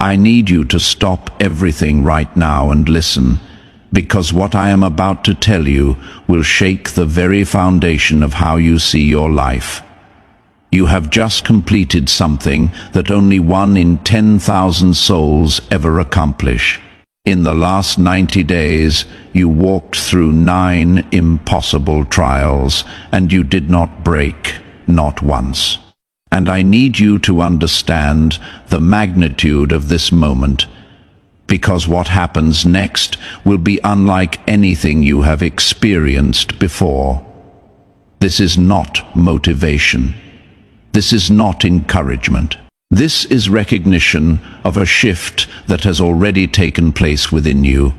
I need you to stop everything right now and listen, because what I am about to tell you will shake the very foundation of how you see your life. You have just completed something that only 1 in 10,000 souls ever accomplish. In the last 90 days, you walked through 9 impossible trials, and you did not break, not once. And I need you to understand the magnitude of this moment, because what happens next will be unlike anything you have experienced before. This is not motivation. This is not encouragement. This is recognition of a shift that has already taken place within you,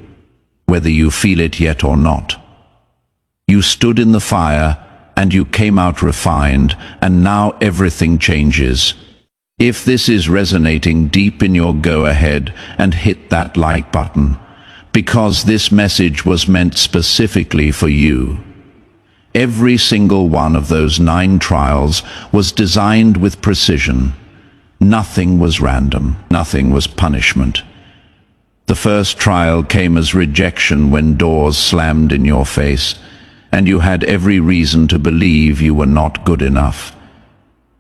whether you feel it yet or not. You stood in the fire, and you came out refined, and now everything changes. If this is resonating deep in your go-ahead, and hit that like button, because this message was meant specifically for you. Every single one of those 9 trials was designed with precision. Nothing was random, nothing was punishment. The first trial came as rejection when doors slammed in your face, and you had every reason to believe you were not good enough.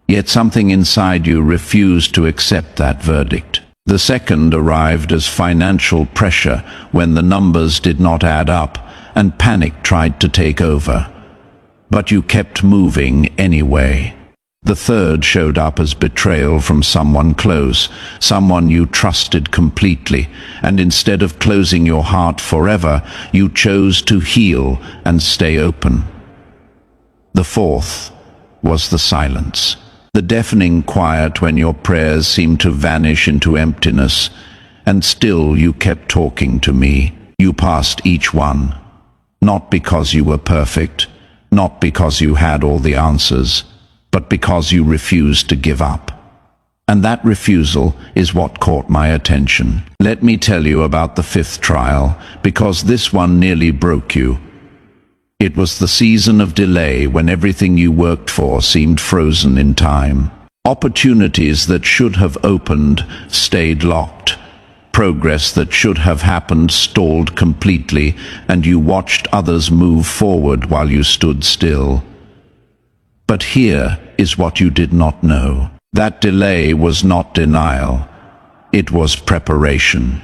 Yet something inside you refused to accept that verdict. The second arrived as financial pressure when the numbers did not add up and panic tried to take over. But you kept moving anyway. The third showed up as betrayal from someone close, someone you trusted completely, and instead of closing your heart forever, you chose to heal and stay open. The fourth was the silence. The deafening quiet when your prayers seemed to vanish into emptiness, and still you kept talking to me. You passed each one, not because you were perfect, not because you had all the answers, but because you refused to give up. And that refusal is what caught my attention. Let me tell you about the 5th trial, because this one nearly broke you. It was the season of delay when everything you worked for seemed frozen in time. Opportunities that should have opened stayed locked. Progress that should have happened stalled completely, and you watched others move forward while you stood still. But here is what you did not know. That delay was not denial. It was preparation.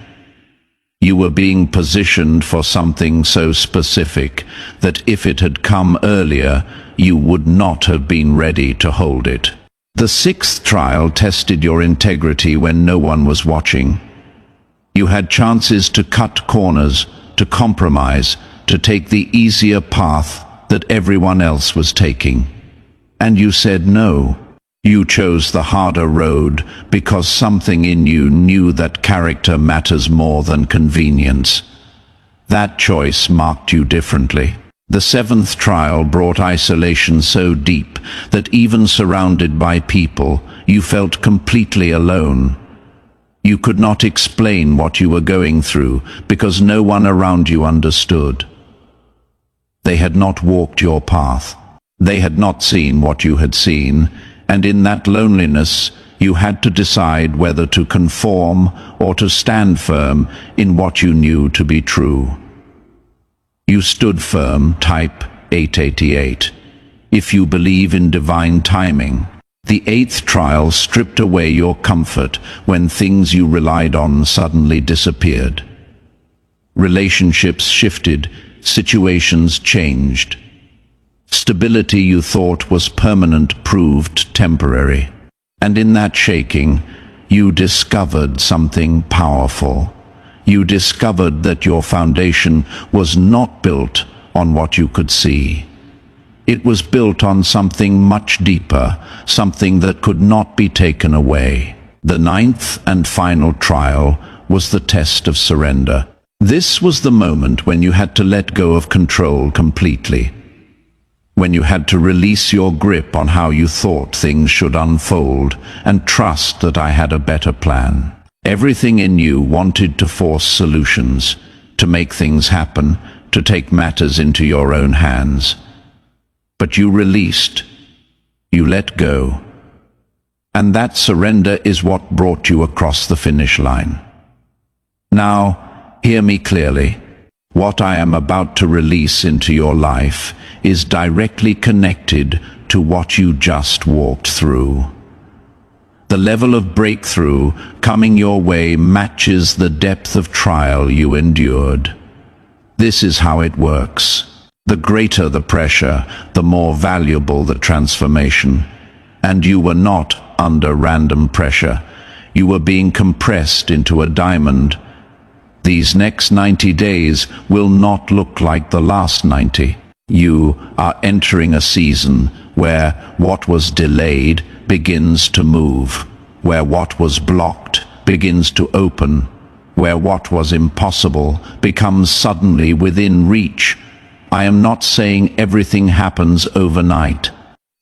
You were being positioned for something so specific that if it had come earlier, you would not have been ready to hold it. The 6th trial tested your integrity when no one was watching. You had chances to cut corners, to compromise, to take the easier path that everyone else was taking. And you said no. You chose the harder road because something in you knew that character matters more than convenience. That choice marked you differently. The 7th trial brought isolation so deep that even surrounded by people, you felt completely alone. You could not explain what you were going through because no one around you understood. They had not walked your path. They had not seen what you had seen, and in that loneliness, you had to decide whether to conform or to stand firm in what you knew to be true. You stood firm, type 888. If you believe in divine timing, the 8th trial stripped away your comfort when things you relied on suddenly disappeared. Relationships shifted, situations changed. Stability you thought was permanent proved temporary. And in that shaking, you discovered something powerful. You discovered that your foundation was not built on what you could see. It was built on something much deeper, something that could not be taken away. The 9th and final trial was the test of surrender. This was the moment when you had to let go of control completely. When you had to release your grip on how you thought things should unfold and trust that I had a better plan. Everything in you wanted to force solutions, to make things happen, to take matters into your own hands. But you released, you let go, And that surrender is what brought you across the finish line. Now, hear me clearly. What I am about to release into your life is directly connected to what you just walked through. The level of breakthrough coming your way matches the depth of trial you endured. This is how it works. The greater the pressure, the more valuable the transformation. And you were not under random pressure. You were being compressed into a diamond. These next 90 days will not look like the last 90. You are entering a season where what was delayed begins to move, where what was blocked begins to open, where what was impossible becomes suddenly within reach. I am not saying everything happens overnight.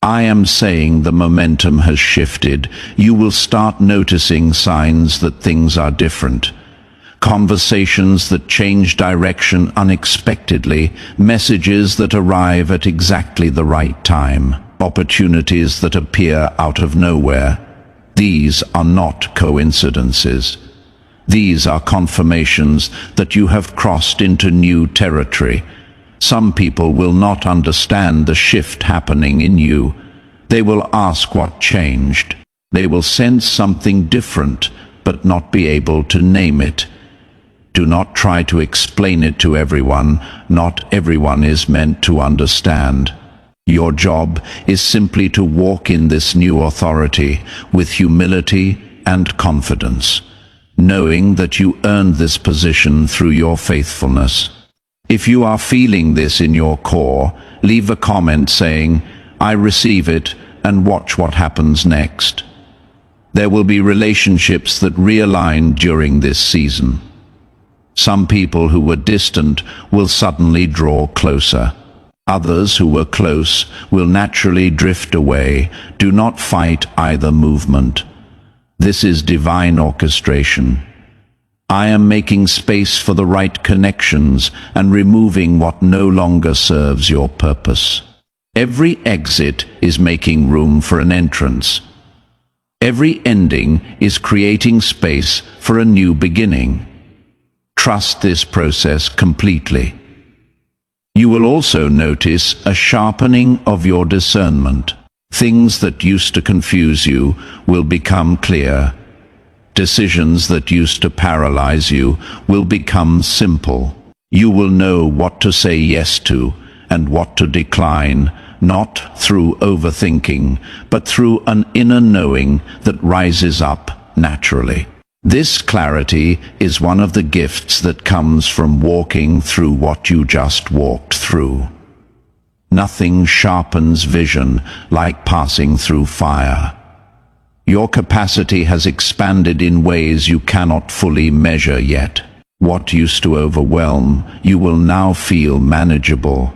I am saying the momentum has shifted. You will start noticing signs that things are different. Conversations that change direction unexpectedly, messages that arrive at exactly the right time, opportunities that appear out of nowhere. These are not coincidences. These are confirmations that you have crossed into new territory. Some people will not understand the shift happening in you. They will ask what changed. They will sense something different, but not be able to name it. Do not try to explain it to everyone. Not everyone is meant to understand. Your job is simply to walk in this new authority with humility and confidence, knowing that you earned this position through your faithfulness. If you are feeling this in your core, leave a comment saying, "I receive it," and watch what happens next. There will be relationships that realign during this season. Some people who were distant will suddenly draw closer. Others who were close will naturally drift away. Do not fight either movement. This is divine orchestration. I am making space for the right connections and removing what no longer serves your purpose. Every exit is making room for an entrance. Every ending is creating space for a new beginning. Trust this process completely. You will also notice a sharpening of your discernment. Things that used to confuse you will become clear. Decisions that used to paralyze you will become simple. You will know what to say yes to and what to decline, not through overthinking, but through an inner knowing that rises up naturally. This clarity is one of the gifts that comes from walking through what you just walked through. Nothing sharpens vision like passing through fire. Your capacity has expanded in ways you cannot fully measure yet. What used to overwhelm you will now feel manageable.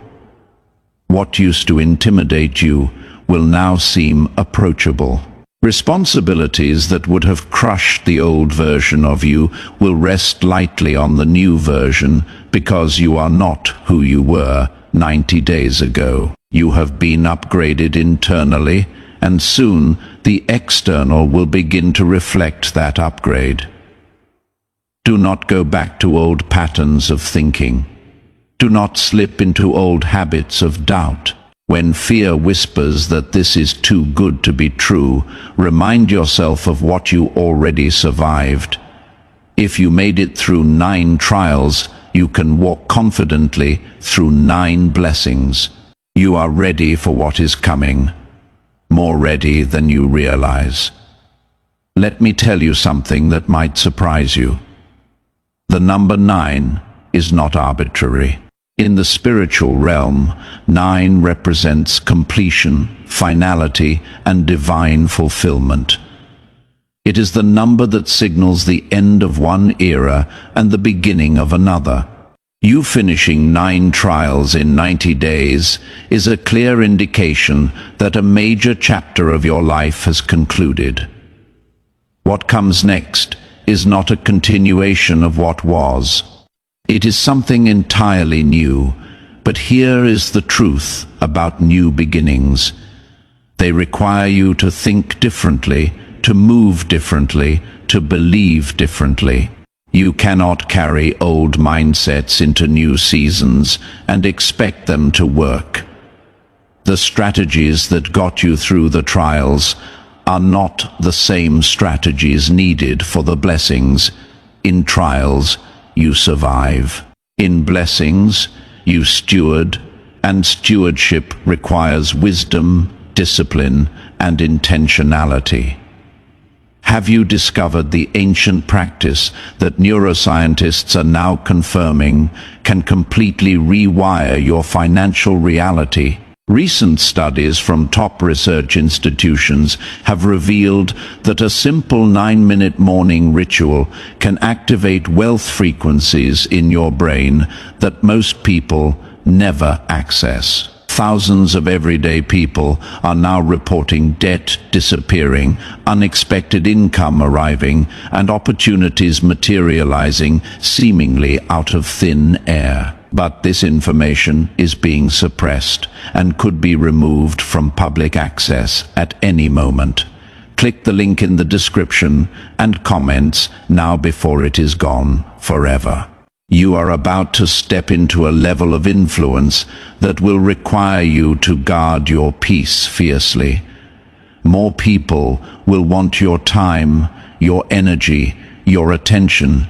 What used to intimidate you will now seem approachable. Responsibilities that would have crushed the old version of you will rest lightly on the new version because you are not who you were 90 days ago. You have been upgraded internally, and soon the external will begin to reflect that upgrade. Do not go back to old patterns of thinking. Do not slip into old habits of doubt. When fear whispers that this is too good to be true, remind yourself of what you already survived. If you made it through 9 trials, you can walk confidently through 9 blessings. You are ready for what is coming, more ready than you realize. Let me tell you something that might surprise you. The number 9 is not arbitrary. In the spiritual realm, 9 represents completion, finality, and divine fulfillment. It is the number that signals the end of one era and the beginning of another. You finishing 9 trials in 90 days is a clear indication that a major chapter of your life has concluded. What comes next is not a continuation of what was. It is something entirely new, but here is the truth about new beginnings. They require you to think differently, to move differently, to believe differently. You cannot carry old mindsets into new seasons and expect them to work. The strategies that got you through the trials are not the same strategies needed for the blessings. In trials, you survive. In blessings, you steward, and stewardship requires wisdom, discipline, and intentionality. Have you discovered the ancient practice that neuroscientists are now confirming can completely rewire your financial reality? Recent studies from top research institutions have revealed that a simple 9-minute morning ritual can activate wealth frequencies in your brain that most people never access. Thousands of everyday people are now reporting debt disappearing, unexpected income arriving, and opportunities materializing seemingly out of thin air. But this information is being suppressed and could be removed from public access at any moment. Click the link in the description and comments now before it is gone forever. You are about to step into a level of influence that will require you to guard your peace fiercely. More people will want your time, your energy, your attention.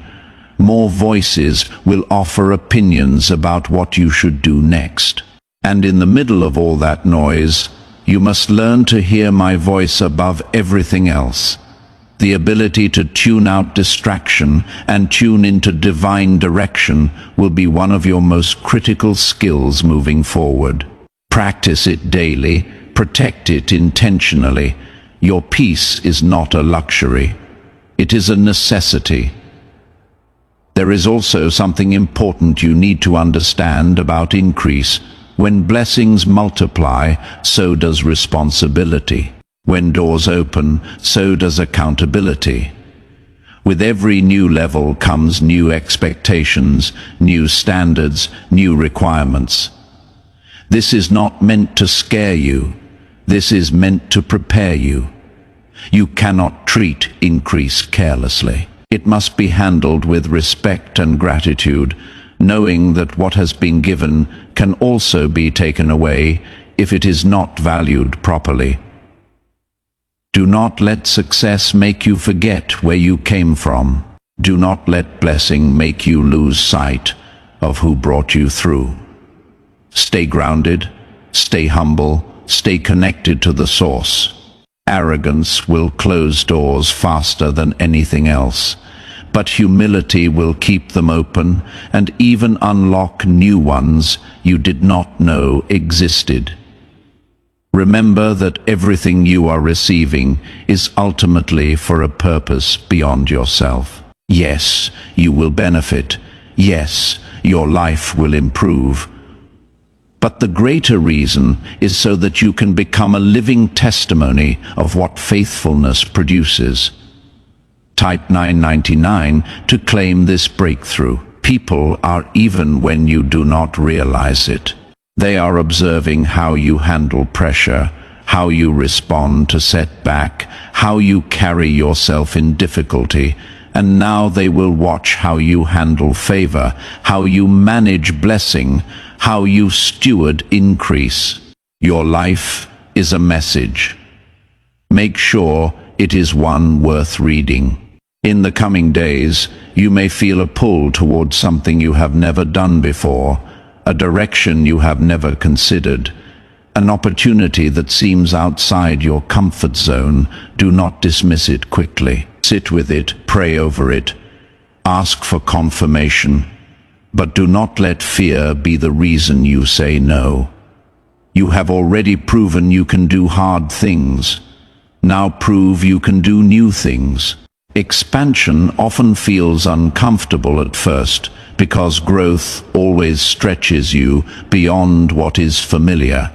More voices will offer opinions about what you should do next. And in the middle of all that noise, you must learn to hear my voice above everything else. The ability to tune out distraction and tune into divine direction will be one of your most critical skills moving forward. Practice it daily, protect it intentionally. Your peace is not a luxury. It is a necessity. There is also something important you need to understand about increase. When blessings multiply, so does responsibility. When doors open, so does accountability. With every new level comes new expectations, new standards, new requirements. This is not meant to scare you. This is meant to prepare you. You cannot treat increase carelessly. It must be handled with respect and gratitude, knowing that what has been given can also be taken away if it is not valued properly. Do not let success make you forget where you came from. Do not let blessing make you lose sight of who brought you through. Stay grounded, stay humble, stay connected to the source. Arrogance will close doors faster than anything else, but humility will keep them open and even unlock new ones you did not know existed. Remember that everything you are receiving is ultimately for a purpose beyond yourself. Yes, you will benefit. Yes, your life will improve. But the greater reason is so that you can become a living testimony of what faithfulness produces. Type 999 to claim this breakthrough. People are even when you do not realize it. They are observing how you handle pressure, how you respond to setback, how you carry yourself in difficulty, and now they will watch how you handle favor, how you manage blessing, how you steward increase. Your life is a message. Make sure it is one worth reading. In the coming days, you may feel a pull towards something you have never done before, a direction you have never considered, an opportunity that seems outside your comfort zone. Do not dismiss it quickly. Sit with it, pray over it, ask for confirmation, but do not let fear be the reason you say no. You have already proven you can do hard things. Now prove you can do new things. Expansion often feels uncomfortable at first, because growth always stretches you beyond what is familiar.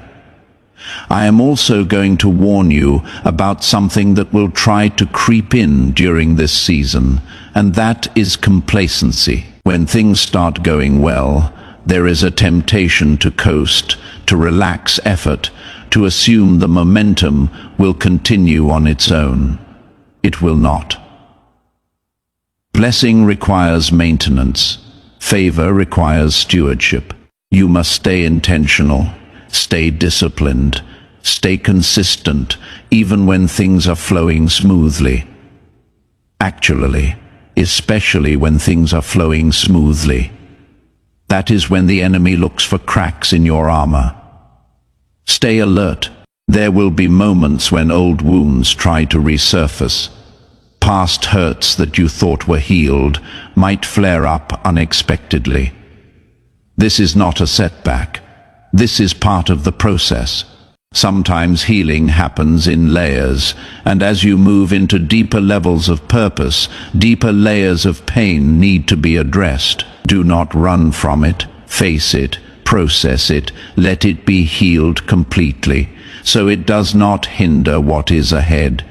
I am also going to warn you about something that will try to creep in during this season, and that is complacency. When things start going well, there is a temptation to coast, to relax effort, to assume the momentum will continue on its own. It will not. Blessing requires maintenance. Favor requires stewardship. You must stay intentional, stay disciplined, stay consistent, even when things are flowing smoothly. Actually, especially when things are flowing smoothly. That is when the enemy looks for cracks in your armor. Stay alert. There will be moments when old wounds try to resurface. Past hurts that you thought were healed might flare up unexpectedly. This is not a setback. This is part of the process. Sometimes healing happens in layers, and as you move into deeper levels of purpose, deeper layers of pain need to be addressed. Do not run from it. Face it, process it, let it be healed completely, so it does not hinder what is ahead.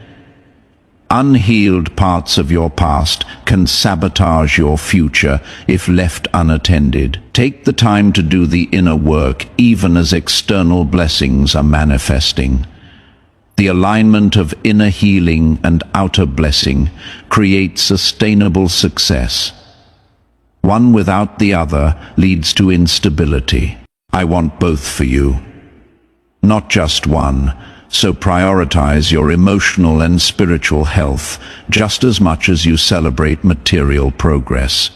Unhealed parts of your past can sabotage your future if left unattended. Take the time to do the inner work even as external blessings are manifesting. The alignment of inner healing and outer blessing creates sustainable success. One without the other leads to instability. I want both for you, not just one. So prioritize your emotional and spiritual health just as much as you celebrate material progress.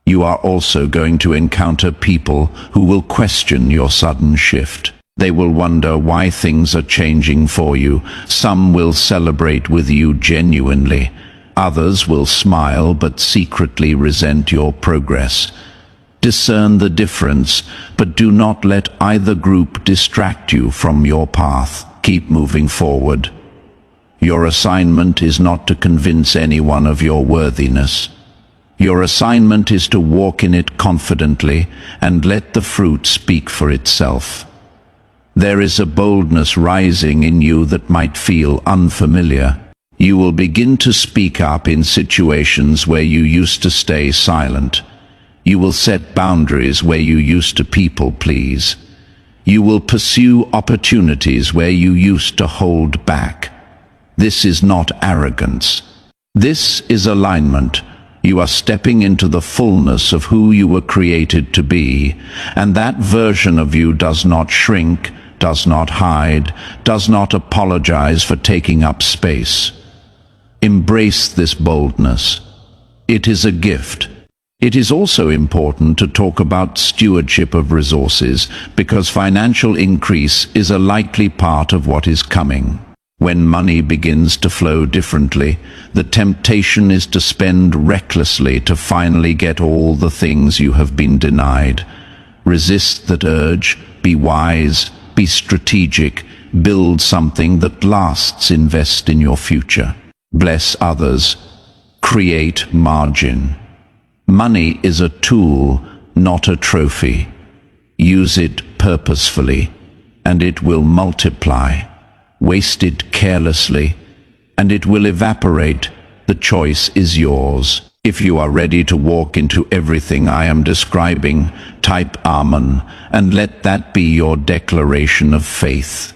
You are also going to encounter people who will question your sudden shift. They will wonder why things are changing for you. Some will celebrate with you genuinely. Others will smile but secretly resent your progress. Discern the difference, but do not let either group distract you from your path. Keep moving forward. Your assignment is not to convince anyone of your worthiness. Your assignment is to walk in it confidently and let the fruit speak for itself. There is a boldness rising in you that might feel unfamiliar. You will begin to speak up in situations where you used to stay silent. You will set boundaries where you used to people please. You will pursue opportunities where you used to hold back. This is not arrogance. This is alignment. You are stepping into the fullness of who you were created to be, and that version of you does not shrink, does not hide, does not apologize for taking up space. Embrace this boldness. It is a gift. It is also important to talk about stewardship of resources because financial increase is a likely part of what is coming. When money begins to flow differently, the temptation is to spend recklessly to finally get all the things you have been denied. Resist that urge. Be wise. Be strategic. Build something that lasts. Invest in your future. Bless others. Create margin. Money is a tool, not a trophy. Use it purposefully, and it will multiply. Waste it carelessly, and it will evaporate. The choice is yours. If you are ready to walk into everything I am describing, type Amen, and let that be your declaration of faith.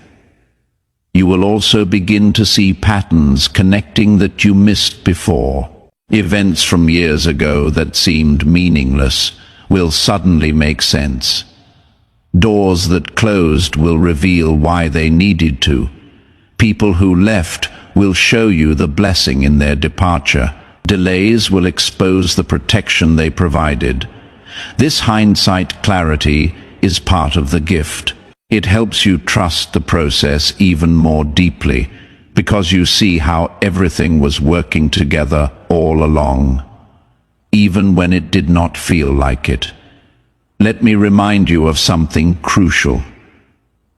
You will also begin to see patterns connecting that you missed before. Events from years ago that seemed meaningless will suddenly make sense. Doors that closed will reveal why they needed to. People who left will show you the blessing in their departure. Delays will expose the protection they provided. This hindsight clarity is part of the gift. It helps you trust the process even more deeply, because you see how everything was working together all along, even when it did not feel like it. Let me remind you of something crucial.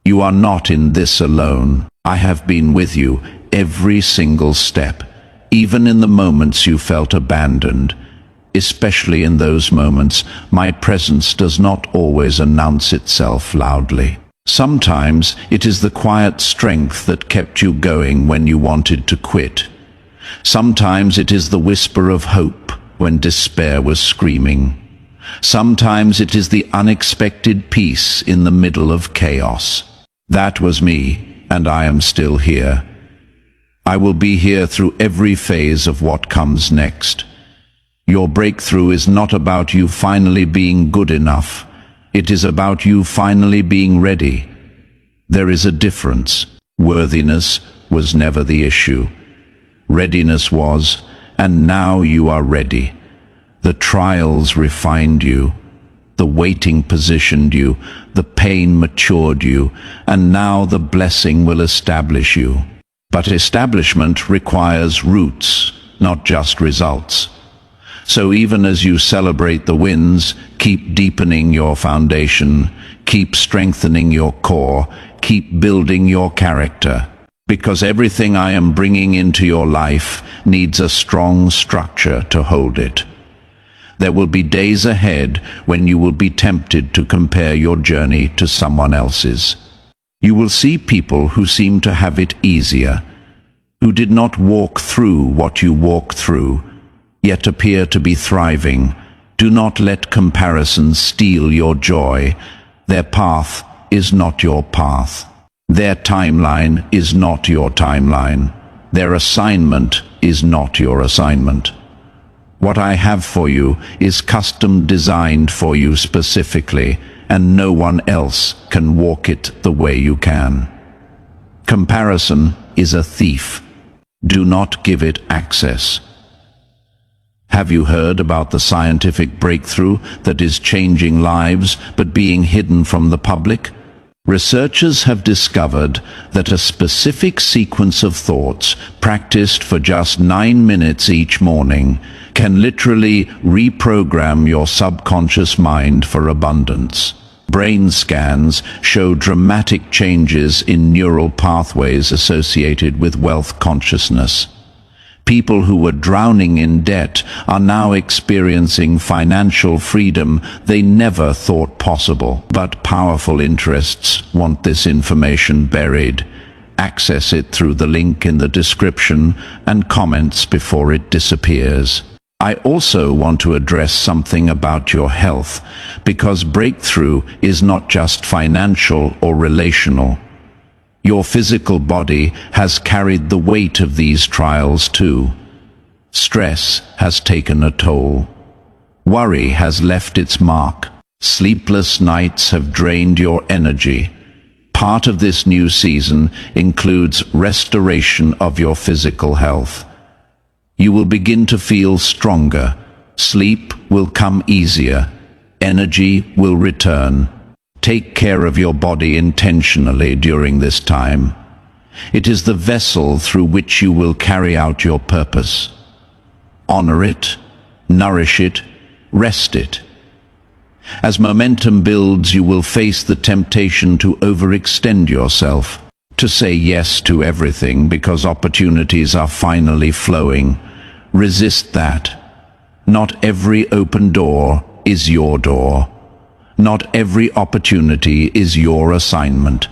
You are not in this alone. I have been with you every single step, even in the moments you felt abandoned. Especially in those moments, my presence does not always announce itself loudly. Sometimes it is the quiet strength that kept you going when you wanted to quit. Sometimes it is the whisper of hope when despair was screaming. Sometimes it is the unexpected peace in the middle of chaos. That was me, and I am still here. I will be here through every phase of what comes next. Your breakthrough is not about you finally being good enough. It is about you finally being ready. There is a difference. Worthiness was never the issue. Readiness was, and now you are ready. The trials refined you. The waiting positioned you. The pain matured you. And now the blessing will establish you. But establishment requires roots, not just results. So even as you celebrate the wins, keep deepening your foundation, keep strengthening your core, keep building your character. Because everything I am bringing into your life needs a strong structure to hold it. There will be days ahead when you will be tempted to compare your journey to someone else's. You will see people who seem to have it easier, who did not walk through what you walked through, yet appear to be thriving. Do not let comparison steal your joy. Their path is not your path. Their timeline is not your timeline. Their assignment is not your assignment. What I have for you is custom designed for you specifically, and no one else can walk it the way you can. Comparison is a thief. Do not give it access. Have you heard about the scientific breakthrough that is changing lives but being hidden from the public? Researchers have discovered that a specific sequence of thoughts practiced for just 9 minutes each morning can literally reprogram your subconscious mind for abundance. Brain scans show dramatic changes in neural pathways associated with wealth consciousness. People who were drowning in debt are now experiencing financial freedom they never thought possible. But powerful interests want this information buried. Access it through the link in the description and comments before it disappears. I also want to address something about your health, because breakthrough is not just financial or relational. Your physical body has carried the weight of these trials too. Stress has taken a toll. Worry has left its mark. Sleepless nights have drained your energy. Part of this new season includes restoration of your physical health. You will begin to feel stronger. Sleep will come easier. Energy will return. Take care of your body intentionally during this time. It is the vessel through which you will carry out your purpose. Honor it, nourish it, rest it. As momentum builds, you will face the temptation to overextend yourself, to say yes to everything because opportunities are finally flowing. Resist that. Not every open door is your door. Not every opportunity is your assignment.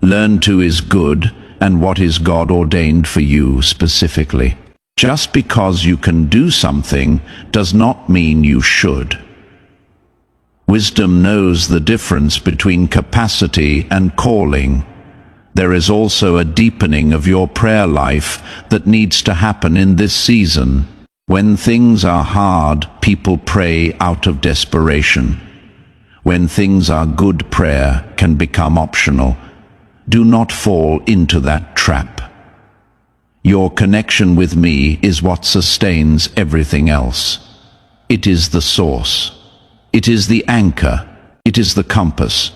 Learn to is good and what is God ordained for you specifically. Just because you can do something does not mean you should. Wisdom knows the difference between capacity and calling. There is also a deepening of your prayer life that needs to happen in this season. When things are hard, people pray out of desperation. When things are good, prayer can become optional. Do not fall into that trap. Your connection with me is what sustains everything else. It is the source. It is the anchor. It is the compass.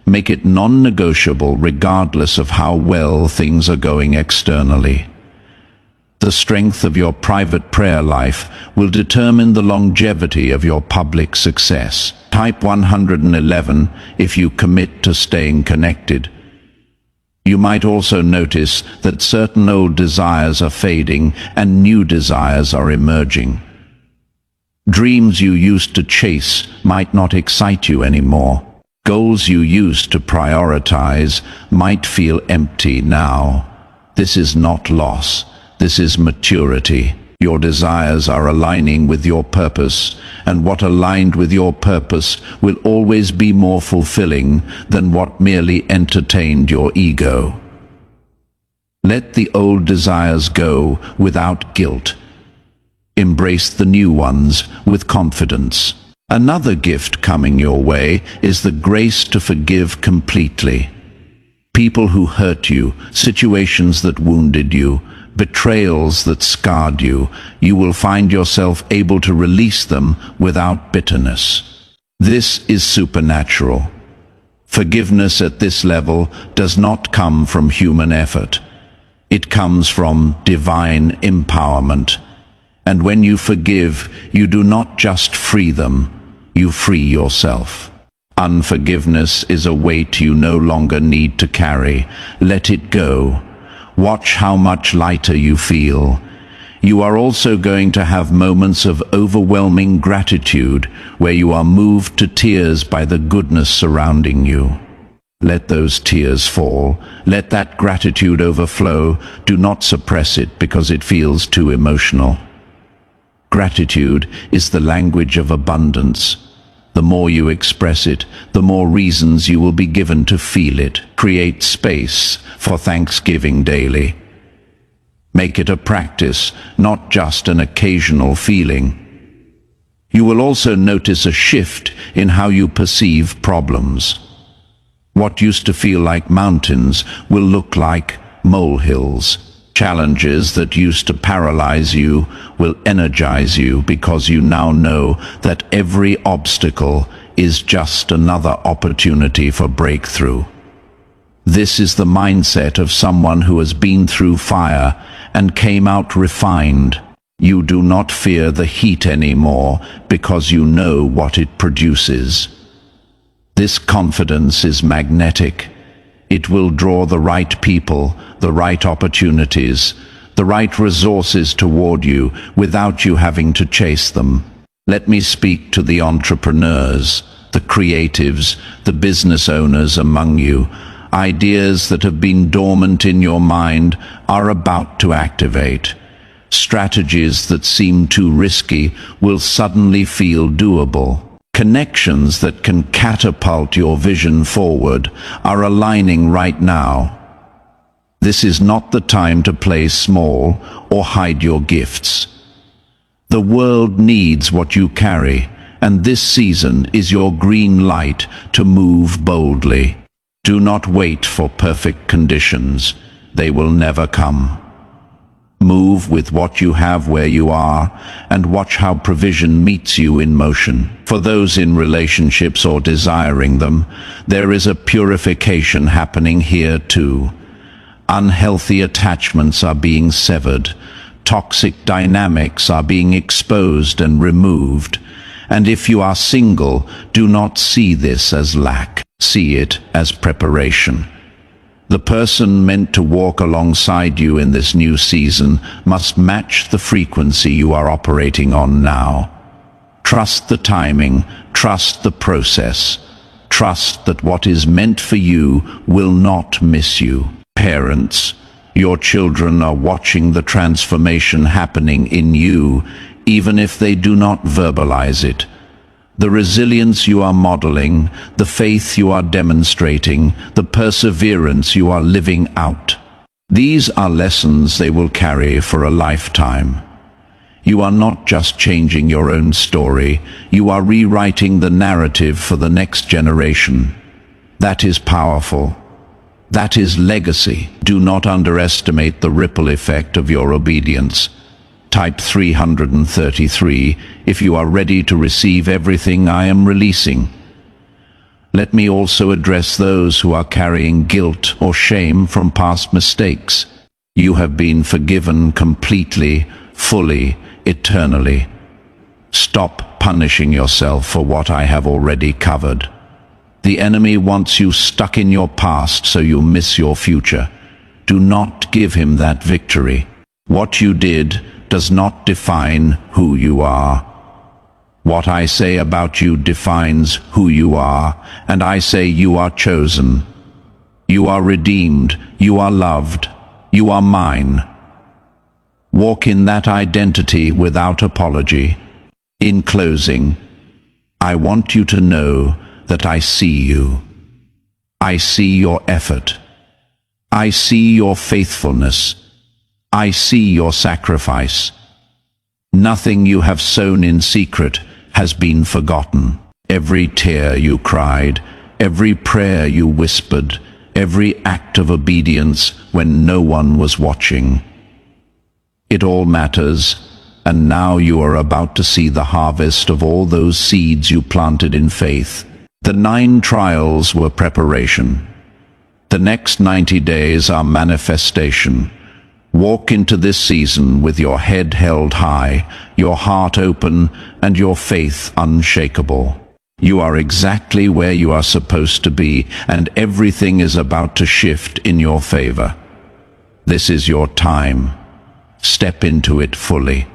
Make it non-negotiable regardless of how well things are going externally. The strength of your private prayer life will determine the longevity of your public success. Type 111 if you commit to staying connected. You might also notice that certain old desires are fading and new desires are emerging. Dreams you used to chase might not excite you anymore. Goals you used to prioritize might feel empty now. This is not loss. This is maturity. Your desires are aligning with your purpose, and what aligned with your purpose will always be more fulfilling than what merely entertained your ego. Let the old desires go without guilt. Embrace the new ones with confidence. Another gift coming your way is the grace to forgive completely. People who hurt you, situations that wounded you, betrayals that scarred you, you will find yourself able to release them without bitterness. This is supernatural. Forgiveness at this level does not come from human effort. It comes from divine empowerment. And when you forgive, you do not just free them, you free yourself. Unforgiveness is a weight you no longer need to carry. Let it go. Watch how much lighter you feel. You are also going to have moments of overwhelming gratitude where you are moved to tears by the goodness surrounding you. Let those tears fall. Let that gratitude overflow. Do not suppress it because it feels too emotional. Gratitude is the language of abundance. The more you express it, the more reasons you will be given to feel it. Create space for thanksgiving daily. Make it a practice, not just an occasional feeling. You will also notice a shift in how you perceive problems. What used to feel like mountains will look like molehills. Challenges that used to paralyze you will energize you because you now know that every obstacle is just another opportunity for breakthrough. This is the mindset of someone who has been through fire and came out refined. You do not fear the heat anymore because you know what it produces. This confidence is magnetic. It will draw the right people, the right opportunities, the right resources toward you without you having to chase them. Let me speak to the entrepreneurs, the creatives, the business owners among you. Ideas that have been dormant in your mind are about to activate. Strategies that seem too risky will suddenly feel doable. Connections that can catapult your vision forward are aligning right now. This is not the time to play small or hide your gifts. The world needs what you carry, and this season is your green light to move boldly. Do not wait for perfect conditions. They will never come. Move with what you have where you are, and watch how provision meets you in motion. For those in relationships or desiring them, there is a purification happening here too. Unhealthy attachments are being severed. Toxic dynamics are being exposed and removed. And if you are single, do not see this as lack. See it as preparation. The person meant to walk alongside you in this new season must match the frequency you are operating on now. Trust the timing, trust the process. Trust that what is meant for you will not miss you. Parents, your children are watching the transformation happening in you, even if they do not verbalize it. The resilience you are modeling, the faith you are demonstrating, the perseverance you are living out. These are lessons they will carry for a lifetime. You are not just changing your own story, you are rewriting the narrative for the next generation. That is powerful. That is legacy. Do not underestimate the ripple effect of your obedience. Type 333 if you are ready to receive everything I am releasing. Let me also address those who are carrying guilt or shame from past mistakes. You have been forgiven completely, fully, eternally. Stop punishing yourself for what I have already covered. The enemy wants you stuck in your past so you miss your future. Do not give him that victory. What you did does not define who you are. What I say about you defines who you are, and I say you are chosen. You are redeemed, you are loved, you are mine. Walk in that identity without apology. In closing, I want you to know that I see you. I see your effort. I see your faithfulness. I see your sacrifice. Nothing you have sown in secret has been forgotten. Every tear you cried, every prayer you whispered, every act of obedience when no one was watching. It all matters, and now you are about to see the harvest of all those seeds you planted in faith. The 9 trials were preparation. The next 90 days are manifestation. Walk into this season with your head held high, your heart open, and your faith unshakable. You are exactly where you are supposed to be, and everything is about to shift in your favor. This is your time. Step into it fully.